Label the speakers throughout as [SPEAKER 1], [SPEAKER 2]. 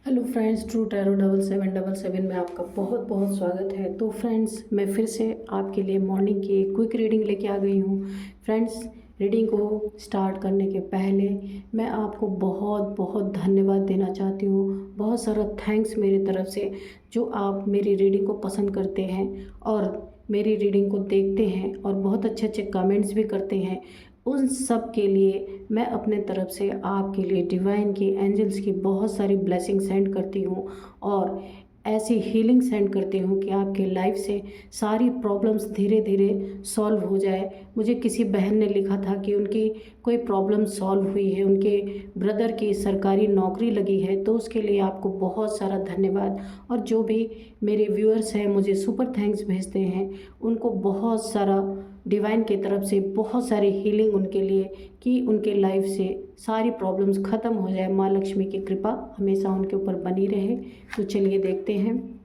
[SPEAKER 1] Hello friends, true tarot 7777 में आपका बहुत बहुत स्वागत है। तो फ्रेंड्स, मैं फिर से आपके लिए मॉर्निंग की एक क्विक रीडिंग लेके आ गई हूँ। फ्रेंड्स, रीडिंग को स्टार्ट करने के पहले मैं आपको बहुत बहुत धन्यवाद देना चाहती हूँ। बहुत सारा थैंक्स मेरी तरफ से, जो आप मेरी रीडिंग को पसंद करते हैं और मेरी रीडिंग को देखते हैं और बहुत अच्छे अच्छे कमेंट्स भी करते हैं। उन सब के लिए मैं अपने तरफ से आपके लिए डिवाइन की, एंजल्स की बहुत सारी ब्लेसिंग सेंड करती हूँ और ऐसी हीलिंग सेंड करती हूँ कि आपके लाइफ से सारी प्रॉब्लम्स धीरे धीरे सॉल्व हो जाए। मुझे किसी बहन ने लिखा था कि उनकी कोई प्रॉब्लम सॉल्व हुई है, उनके ब्रदर की सरकारी नौकरी लगी है, तो उसके लिए आपको बहुत सारा धन्यवाद। और जो भी मेरे व्यूअर्स हैं मुझे सुपर थैंक्स भेजते हैं, उनको बहुत सारा डिवाइन की तरफ से बहुत सारी हीलिंग उनके लिए, कि उनके लाइफ से सारी प्रॉब्लम्स ख़त्म हो जाए। माँ लक्ष्मी की कृपा हमेशा उनके ऊपर बनी रहे। तो चलिए देखते हैं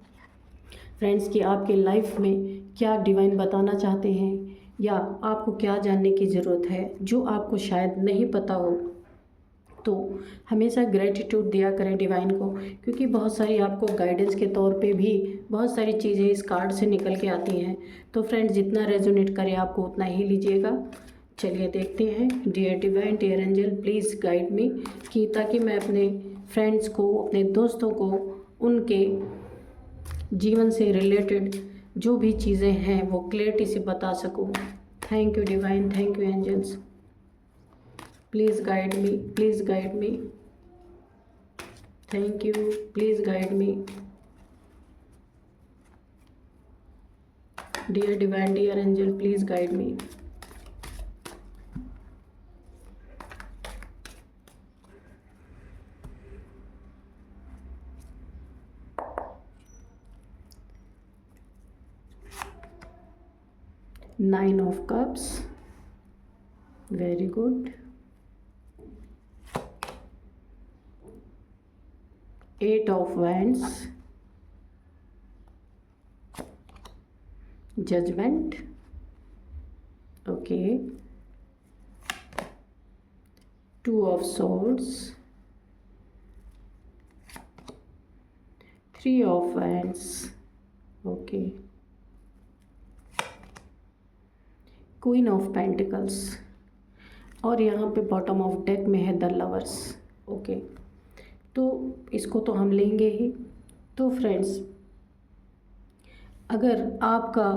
[SPEAKER 1] फ्रेंड्स कि आपके लाइफ में क्या डिवाइन बताना चाहते हैं, या आपको क्या जानने की ज़रूरत है जो आपको शायद नहीं पता हो। तो हमेशा ग्रेटिट्यूड दिया करें डिवाइन को, क्योंकि बहुत सारी आपको गाइडेंस के तौर पे भी बहुत सारी चीज़ें इस कार्ड से निकल के आती हैं। तो फ्रेंड्स, जितना रेजोनेट करे आपको उतना ही लीजिएगा। चलिए देखते हैं। Dear divine, dear angel, please guide me, कि ताकि मैं अपने फ्रेंड्स को, अपने दोस्तों को, उनके जीवन से रिलेटेड जो भी चीज़ें हैं वो क्लियरिटी से बता सकूँ। Thank you divine, thank you angels, please guide me, please guide me, thank you, please guide me. Dear divine, dear angel, please guide me. Nine of cups, very good. Eight of wands, judgement, okay. Two of swords, three of wands, okay. Queen of pentacles, और यहाँ पे bottom of deck में है the lovers, okay. तो इसको तो हम लेंगे ही। तो फ्रेंड्स, अगर आपका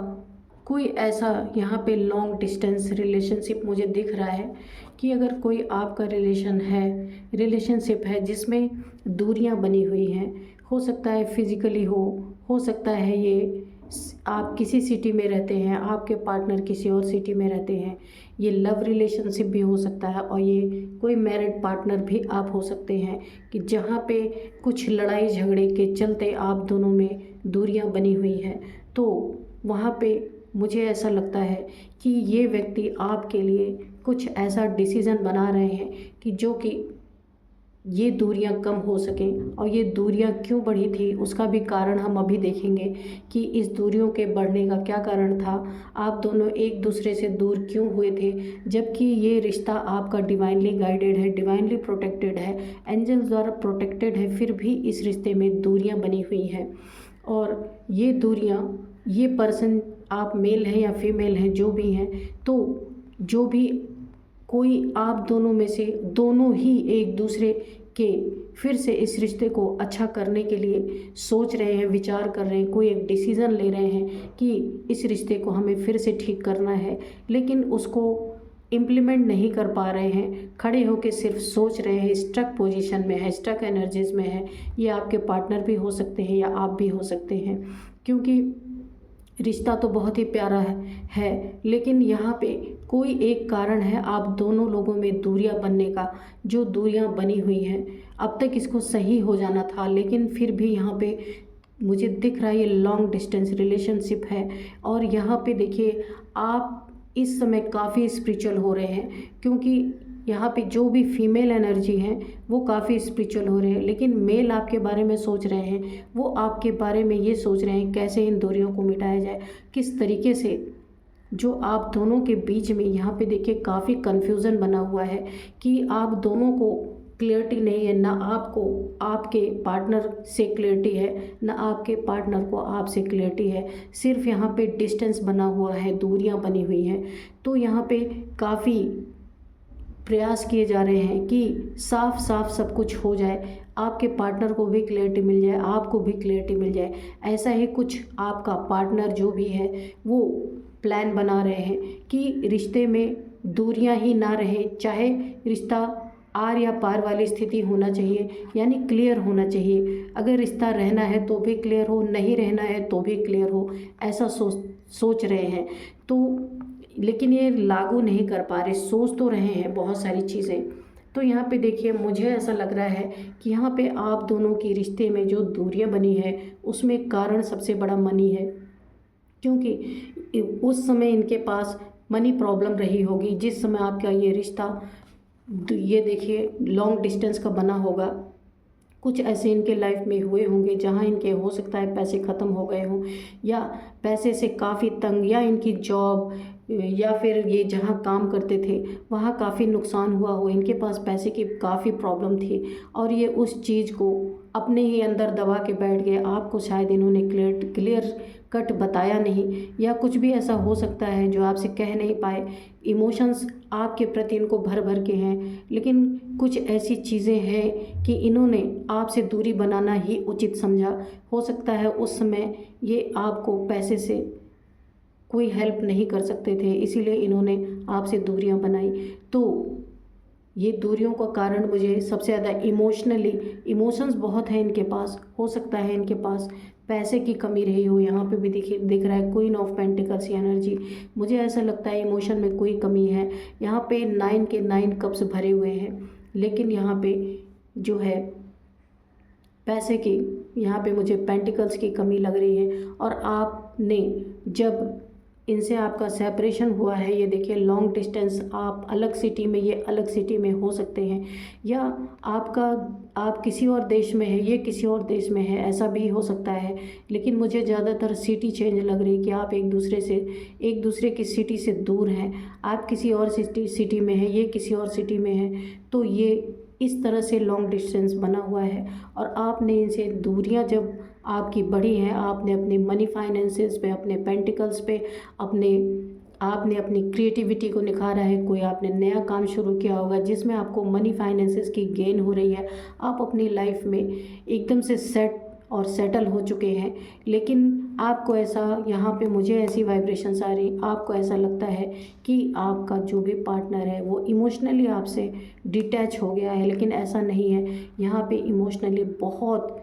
[SPEAKER 1] कोई ऐसा यहाँ पे लॉन्ग डिस्टेंस रिलेशनशिप मुझे दिख रहा है, कि अगर कोई आपका रिलेशनशिप है जिसमें दूरियां बनी हुई हैं, हो सकता है फिजिकली हो सकता है ये आप किसी सिटी में रहते हैं, आपके पार्टनर किसी और सिटी में रहते हैं, ये लव रिलेशनशिप भी हो सकता है, और ये कोई मैरिड पार्टनर भी आप हो सकते हैं, कि जहाँ पे कुछ लड़ाई झगड़े के चलते आप दोनों में दूरियां बनी हुई हैं। तो वहाँ पे मुझे ऐसा लगता है कि ये व्यक्ति आपके लिए कुछ ऐसा डिसीज़न बना रहे हैं कि जो कि ये दूरियां कम हो सकें। और ये दूरियां क्यों बढ़ी थी उसका भी कारण हम अभी देखेंगे, कि इस दूरियों के बढ़ने का क्या कारण था, आप दोनों एक दूसरे से दूर क्यों हुए थे, जबकि ये रिश्ता आपका डिवाइनली गाइडेड है, डिवाइनली प्रोटेक्टेड है, एंजल्स द्वारा प्रोटेक्टेड है, फिर भी इस रिश्ते में दूरियां बनी हुई हैं। और ये दूरियां, ये पर्सन, आप मेल हैं या फीमेल हैं, जो भी हैं, तो जो भी कोई आप दोनों में से दोनों ही एक दूसरे के फिर से इस रिश्ते को अच्छा करने के लिए सोच रहे हैं, विचार कर रहे हैं, कोई एक डिसीज़न ले रहे हैं कि इस रिश्ते को हमें फिर से ठीक करना है, लेकिन उसको इम्प्लीमेंट नहीं कर पा रहे हैं, खड़े होकर सिर्फ सोच रहे हैं, स्टक पोजीशन में है, स्टक एनर्जीज में है। ये आपके पार्टनर भी हो सकते हैं या आप भी हो सकते हैं, क्योंकि रिश्ता तो बहुत ही प्यारा है, लेकिन यहाँ पे कोई एक कारण है आप दोनों लोगों में दूरियां बनने का। जो दूरियां बनी हुई हैं, अब तक इसको सही हो जाना था, लेकिन फिर भी यहाँ पे मुझे दिख रहा है ये लॉन्ग डिस्टेंस रिलेशनशिप है। और यहाँ पे देखिए, आप इस समय काफ़ी स्पिरिचुअल हो रहे हैं, क्योंकि यहाँ पे जो भी फीमेल एनर्जी हैं वो काफ़ी स्पिरिचुअल हो रहे हैं, लेकिन मेल आपके बारे में सोच रहे हैं, वो आपके बारे में ये सोच रहे हैं कैसे इन दूरियों को मिटाया जाए, किस तरीके से। जो आप दोनों के बीच में यहाँ पे देखिए काफ़ी कन्फ्यूज़न बना हुआ है, कि आप दोनों को क्लियरिटी नहीं है, ना आपको आपके पार्टनर से क्लियरिटी है, ना आपके पार्टनर को आपसे क्लियरिटी है। सिर्फ यहाँ पे डिस्टेंस बना हुआ है, दूरियाँ बनी हुई हैं। तो यहाँ पे काफ़ी प्रयास किए जा रहे हैं कि साफ साफ सब कुछ हो जाए, आपके पार्टनर को भी क्लियरिटी मिल जाए, आपको भी क्लियरिटी मिल जाए। ऐसा ही कुछ आपका पार्टनर जो भी है वो प्लान बना रहे हैं कि रिश्ते में दूरियां ही ना रहे, चाहे रिश्ता आर या पार वाली स्थिति होना चाहिए, यानी क्लियर होना चाहिए। अगर रिश्ता रहना है तो भी क्लियर हो, नहीं रहना है तो भी क्लियर हो, ऐसा सोच रहे हैं। तो लेकिन ये लागू नहीं कर पा रहे, सोच तो रहे हैं बहुत सारी चीज़ें। तो यहाँ पे देखिए, मुझे ऐसा लग रहा है कि यहाँ पे आप दोनों की रिश्ते में जो दूरियां बनी है उसमें कारण सबसे बड़ा मनी है, क्योंकि उस समय इनके पास मनी प्रॉब्लम रही होगी जिस समय आपका ये रिश्ता, ये देखिए लॉन्ग डिस्टेंस का बना होगा। कुछ ऐसे इनके लाइफ में हुए होंगे जहाँ इनके हो सकता है पैसे ख़त्म हो गए हों, या पैसे से काफ़ी तंग, या इनकी जॉब या फिर ये जहाँ काम करते थे वहाँ काफ़ी नुकसान हुआ हो, इनके पास पैसे की काफ़ी प्रॉब्लम थी और ये उस चीज़ को अपने ही अंदर दबा के बैठ गए। आपको शायद इन्होंने क्लियर कट बताया नहीं, या कुछ भी ऐसा हो सकता है जो आपसे कह नहीं पाए। इमोशंस आपके प्रति इनको भर भर के हैं, लेकिन कुछ ऐसी चीज़ें हैं कि इन्होंने आपसे दूरी बनाना ही उचित समझा। हो सकता है उस समय ये आपको पैसे से कोई हेल्प नहीं कर सकते थे, इसीलिए इन्होंने आपसे दूरियां बनाई। तो ये दूरियों का कारण मुझे सबसे ज़्यादा इमोशंस बहुत है इनके पास। हो सकता है इनके पास पैसे की कमी रही हो, यहाँ पे भी दिख रहा है क्वीन ऑफ पेंटिकल्स की एनर्जी। मुझे ऐसा लगता है इमोशन में कोई कमी है। यहाँ पे 9 के 9 कप्स भरे हुए हैं, लेकिन यहाँ पे जो है पैसे की, यहाँ पे मुझे पेंटिकल्स की कमी लग रही है। और आपने जब इनसे आपका सेपरेशन हुआ है, ये देखिए लॉन्ग डिस्टेंस, आप अलग सिटी में, ये अलग सिटी में हो सकते हैं, या आप किसी और देश में है, ये किसी और देश में है, ऐसा भी हो सकता है। लेकिन मुझे ज़्यादातर सिटी चेंज लग रही है कि आप एक दूसरे की सिटी से दूर हैं। आप किसी और सिटी में है, ये किसी और सिटी में है। तो ये इस तरह से लॉन्ग डिस्टेंस बना हुआ है और आपने इनसे दूरियां जब आपकी बढ़ी हैं, आपने अपने मनी फाइनेंसेस पे, अपने पेंटिकल्स पे, आपने अपनी क्रिएटिविटी को निखारा है। कोई आपने नया काम शुरू किया होगा जिसमें आपको मनी फाइनेंसेस की गेन हो रही है। आप अपनी लाइफ में एकदम से सेट और सेटल हो चुके हैं, लेकिन आपको ऐसा, यहाँ पे मुझे ऐसी वाइब्रेशंस आ रही, आपको ऐसा लगता है कि आपका जो भी पार्टनर है वो इमोशनली आपसे डिटैच हो गया है, लेकिन ऐसा नहीं है। यहाँ पे इमोशनली बहुत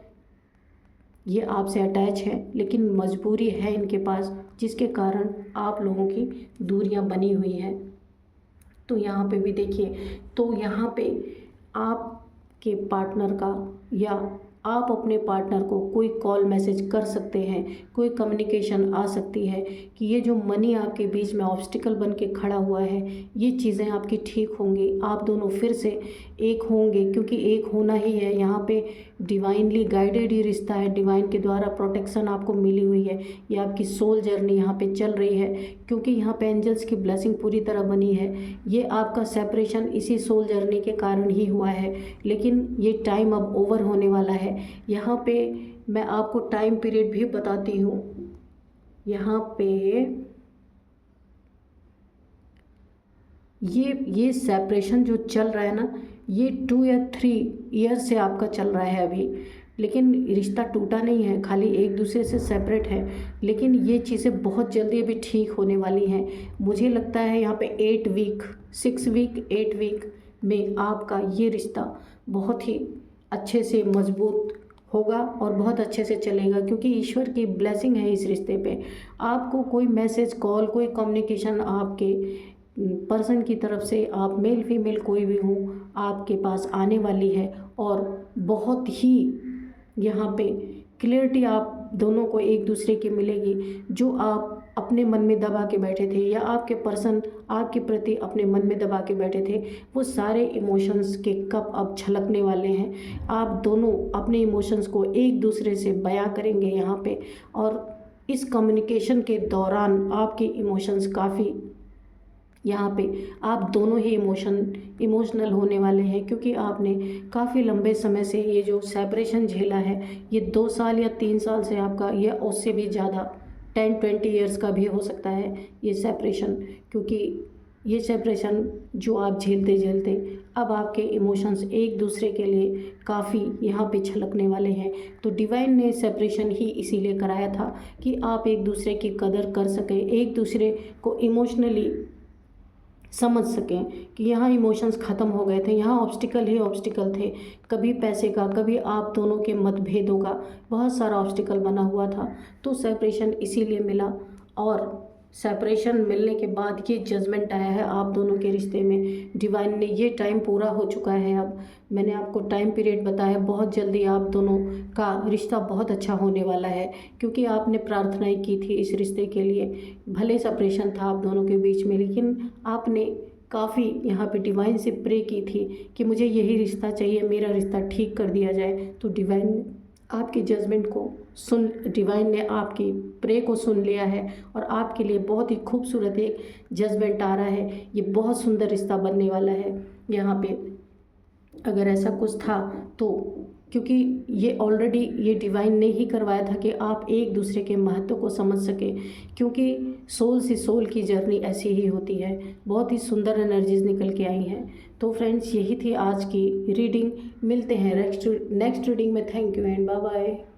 [SPEAKER 1] ये आपसे अटैच है, लेकिन मजबूरी है इनके पास जिसके कारण आप लोगों की दूरियां बनी हुई हैं। तो यहाँ पे भी देखिए, तो यहाँ पे आपके पार्टनर का, या आप अपने पार्टनर को कोई कॉल मैसेज कर सकते हैं, कोई कम्युनिकेशन आ सकती है कि ये जो मनी आपके बीच में ऑब्स्टिकल बन के खड़ा हुआ है, ये चीज़ें आपकी ठीक होंगी, आप दोनों फिर से एक होंगे, क्योंकि एक होना ही है। यहाँ पे डिवाइनली गाइडेड ही रिश्ता है, डिवाइन के द्वारा प्रोटेक्शन आपको मिली हुई है। ये आपकी सोल जर्नी यहाँ पे चल रही है, क्योंकि यहाँ पे एंजल्स की ब्लेसिंग पूरी तरह बनी है। ये आपका सेपरेशन इसी सोल जर्नी के कारण ही हुआ है, लेकिन ये टाइम अब ओवर होने वाला है। यहाँ पे मैं आपको टाइम पीरियड भी बताती हूँ। यहाँ पे ये सेपरेशन जो चल रहा है ना, ये 2 या 3 ईयर से आपका चल रहा है अभी, लेकिन रिश्ता टूटा नहीं है, खाली एक दूसरे से सेपरेट है। लेकिन ये चीज़ें बहुत जल्दी अभी ठीक होने वाली हैं। मुझे लगता है यहाँ पे 8 वीक 6 वीक 8 वीक में आपका ये रिश्ता बहुत ही अच्छे से मजबूत होगा और बहुत अच्छे से चलेगा, क्योंकि ईश्वर की ब्लेसिंग है इस रिश्ते पे। आपको कोई मैसेज, कॉल, कोई कम्युनिकेशन आपके पर्सन की तरफ से, आप मेल फीमेल कोई भी हो, आपके पास आने वाली है। और बहुत ही यहाँ पे क्लियरिटी आप दोनों को एक दूसरे की मिलेगी। जो आप अपने मन में दबा के बैठे थे, या आपके पर्सन आपके प्रति अपने मन में दबा के बैठे थे, वो सारे इमोशंस के कप अब छलकने वाले हैं। आप दोनों अपने इमोशंस को एक दूसरे से बयां करेंगे यहाँ पे, और इस कम्युनिकेशन के दौरान आपके इमोशंस काफ़ी यहाँ पे आप दोनों ही इमोशनल होने वाले हैं, क्योंकि आपने काफ़ी लंबे समय से ये जो सेपरेशन झेला है, ये 2 साल या 3 साल से आपका, या उससे भी ज़्यादा 10-20 ईयर्स का भी हो सकता है ये सेपरेशन, क्योंकि ये सेपरेशन जो आप झेलते झेलते अब आपके इमोशंस एक दूसरे के लिए काफ़ी यहाँ पे छलकने वाले हैं। तो डिवाइन ने सेपरेशन ही इसीलिए कराया था कि आप एक दूसरे की कदर कर सकें, एक दूसरे को इमोशनली समझ सकें कि यहाँ इमोशंस ख़त्म हो गए थे, यहाँ ऑब्स्टिकल ही ऑब्स्टिकल थे, कभी पैसे का, कभी आप दोनों के मतभेदों का बहुत सारा ऑब्स्टिकल बना हुआ था। तो सेपरेशन इसीलिए मिला, और सेपरेशन मिलने के बाद ये जजमेंट आया है आप दोनों के रिश्ते में। डिवाइन ने, ये टाइम पूरा हो चुका है, अब मैंने आपको टाइम पीरियड बताया, बहुत जल्दी आप दोनों का रिश्ता बहुत अच्छा होने वाला है, क्योंकि आपने प्रार्थनाएं की थी इस रिश्ते के लिए। भले सेपरेशन था आप दोनों के बीच में, लेकिन आपने काफ़ी यहाँ पे डिवाइन से प्रे की थी कि मुझे यही रिश्ता चाहिए, मेरा रिश्ता ठीक कर दिया जाए। तो डिवाइन आपके जजमेंट को सुन, डिवाइन ने आपकी प्रे को सुन लिया है, और आपके लिए बहुत ही खूबसूरत एक जजमेंट आ रहा है। ये बहुत सुंदर रिश्ता बनने वाला है यहाँ पे। अगर ऐसा कुछ था तो, क्योंकि ये ऑलरेडी ये डिवाइन ने ही करवाया था कि आप एक दूसरे के महत्व को समझ सकें, क्योंकि सोल से सोल की जर्नी ऐसी ही होती है। बहुत ही सुंदर एनर्जीज निकल के आई हैं। तो फ्रेंड्स, यही थी आज की रीडिंग। मिलते हैं नेक्स्ट रीडिंग में। Thank you and bye bye.